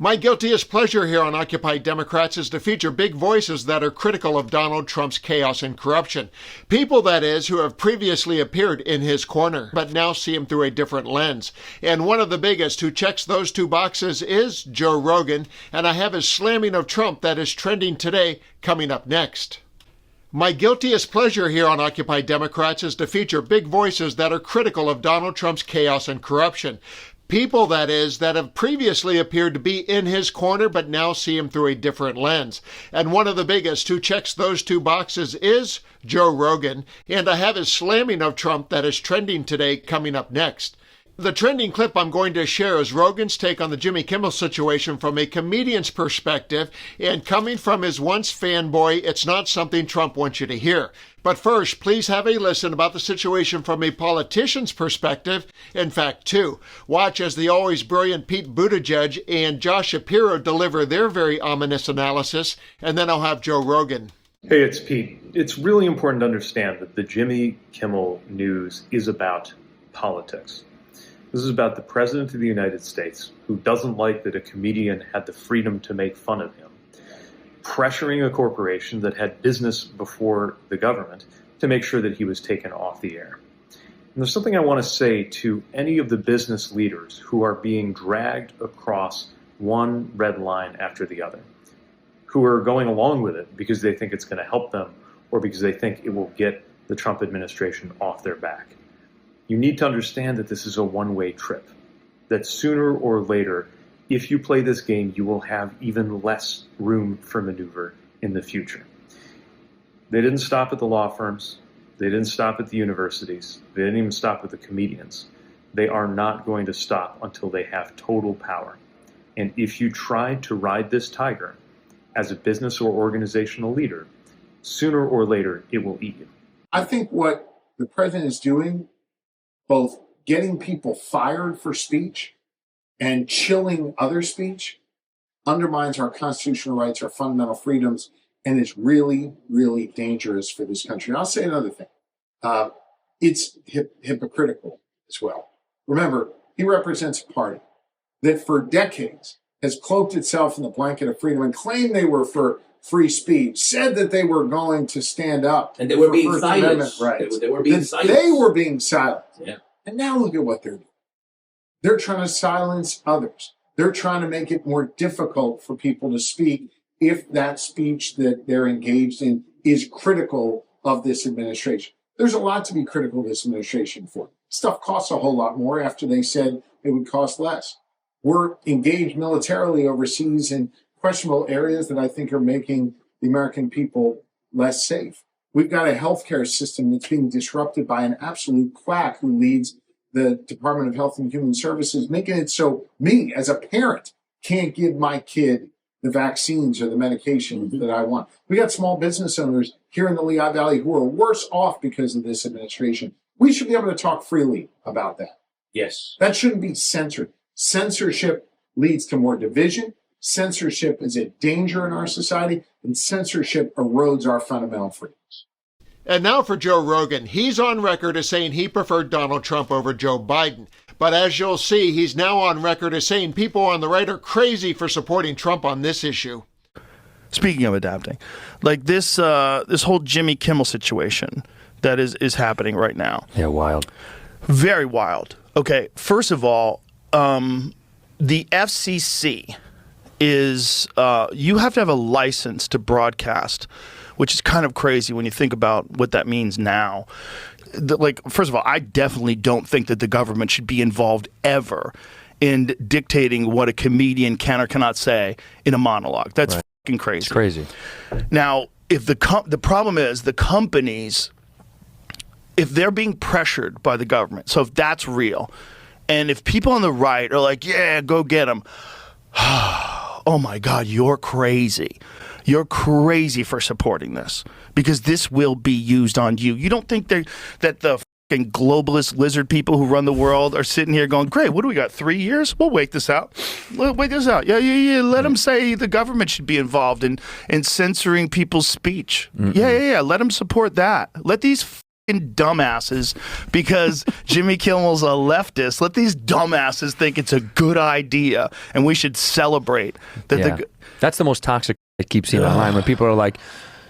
My guiltiest pleasure here on Occupy Democrats is to feature big voices that are critical of Donald Trump's chaos and corruption. People, that is, who have previously appeared in his corner, but now see him through a different lens. And one of the biggest who checks those two boxes is Joe Rogan, and I have his slamming of Trump that is trending today coming up next. My guiltiest pleasure here on Occupy Democrats is to feature big voices that are critical of Donald Trump's chaos and corruption. People, that is, that have previously appeared to be in his corner but now see him through a different lens. And one of the biggest who checks those two boxes is Joe Rogan, and I have his slamming of Trump that is trending today coming up next. The trending clip I'm going to share is Rogan's take on the Jimmy Kimmel situation from a comedian's perspective, and coming from his once fanboy, it's not something Trump wants you to hear. But first, please have a listen about the situation from a politician's perspective. In fact, two. Watch as the always brilliant Pete Buttigieg and Josh Shapiro deliver their very ominous analysis, and then I'll have Joe Rogan. Hey, it's Pete. It's really important to understand that the Jimmy Kimmel news is about politics. This is about the President of the United States, who doesn't like that a comedian had the freedom to make fun of him, pressuring a corporation that had business before the government to make sure that he was taken off the air. And there's something I want to say to any of the business leaders who are being dragged across one red line after the other, who are going along with it because they think it's going to help them or because they think it will get the Trump administration off their back. You need to understand that this is a one-way trip, that sooner or later, if you play this game, you will have even less room for maneuver in the future. They didn't stop at the law firms. They didn't stop at the universities. They didn't even stop with the comedians. They are not going to stop until they have total power. And if you try to ride this tiger as a business or organizational leader, sooner or later, it will eat you. I think what the president is doing, both getting people fired for speech and chilling other speech, undermines our constitutional rights, our fundamental freedoms, and is really, really dangerous for this country. And I'll say another thing. It's hypocritical as well. Remember, he represents a party that for decades has cloaked itself in the blanket of freedom and claimed they were for free speech, said that they were going to stand up and they were for being First silenced. Amendment rights. They were being silenced. They were being silenced. Yeah. And now look at what they're doing. They're trying to silence others. They're trying to make it more difficult for people to speak if that speech that they're engaged in is critical of this administration. There's a lot to be critical of this administration for. Stuff costs a whole lot more after they said it would cost less. We're engaged militarily overseas in questionable areas that I think are making the American people less safe. We've got a healthcare system that's being disrupted by an absolute quack who leads the Department of Health and Human Services, making it so me, as a parent, can't give my kid the vaccines or the medication that I want. We got small business owners here in the Lehigh Valley who are worse off because of this administration. We should be able to talk freely about that. Yes. That shouldn't be censored. Censorship leads to more division. Censorship is a danger in our society, and censorship erodes our fundamental freedoms. And now for Joe Rogan. He's on record as saying he preferred Donald Trump over Joe Biden. But as you'll see, he's now on record as saying people on the right are crazy for supporting Trump on this issue. Speaking of adapting, like this whole Jimmy Kimmel situation that is happening right now. Yeah, wild. Very wild. Okay, first of all, the FCC is, you have to have a license to broadcast, which is kind of crazy when you think about what that means now. First of all, I definitely don't think that the government should be involved ever in dictating what a comedian can or cannot say in a monologue. That's fucking crazy. It's crazy. Now, if the problem is the companies, if they're being pressured by the government, so if that's real, and if people on the right are like, yeah, go get them, oh my God, you're crazy. You're crazy for supporting this because this will be used on you. You don't think that the fucking globalist lizard people who run the world are sitting here going, great, what do we got, 3 years? We'll wait this out. Wait this out. Yeah. Let them say the government should be involved in censoring people's speech. Yeah. Let them support that. Let these fucking dumbasses because Jimmy Kimmel's a leftist. Let these dumbasses think it's a good idea and we should celebrate that. That's the most toxic I keep seeing online when people are like,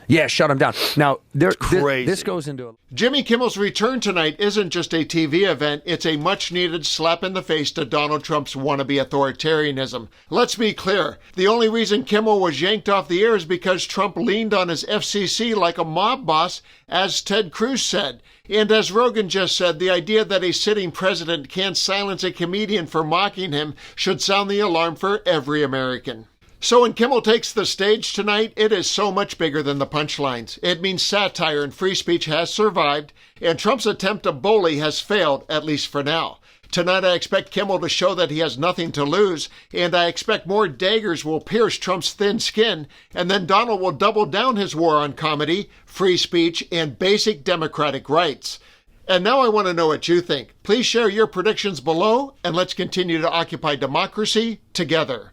yeah, shut him down. Now, this goes into... Jimmy Kimmel's return tonight isn't just a TV event, it's a much-needed slap in the face to Donald Trump's wannabe authoritarianism. Let's be clear, the only reason Kimmel was yanked off the air is because Trump leaned on his FCC like a mob boss, as Ted Cruz said. And as Rogan just said, the idea that a sitting president can't silence a comedian for mocking him should sound the alarm for every American. So when Kimmel takes the stage tonight, it is so much bigger than the punchlines. It means satire and free speech has survived, and Trump's attempt to bully has failed, at least for now. Tonight I expect Kimmel to show that he has nothing to lose, and I expect more daggers will pierce Trump's thin skin, and then Donald will double down his war on comedy, free speech, and basic democratic rights. And now I want to know what you think. Please share your predictions below, and let's continue to occupy democracy together.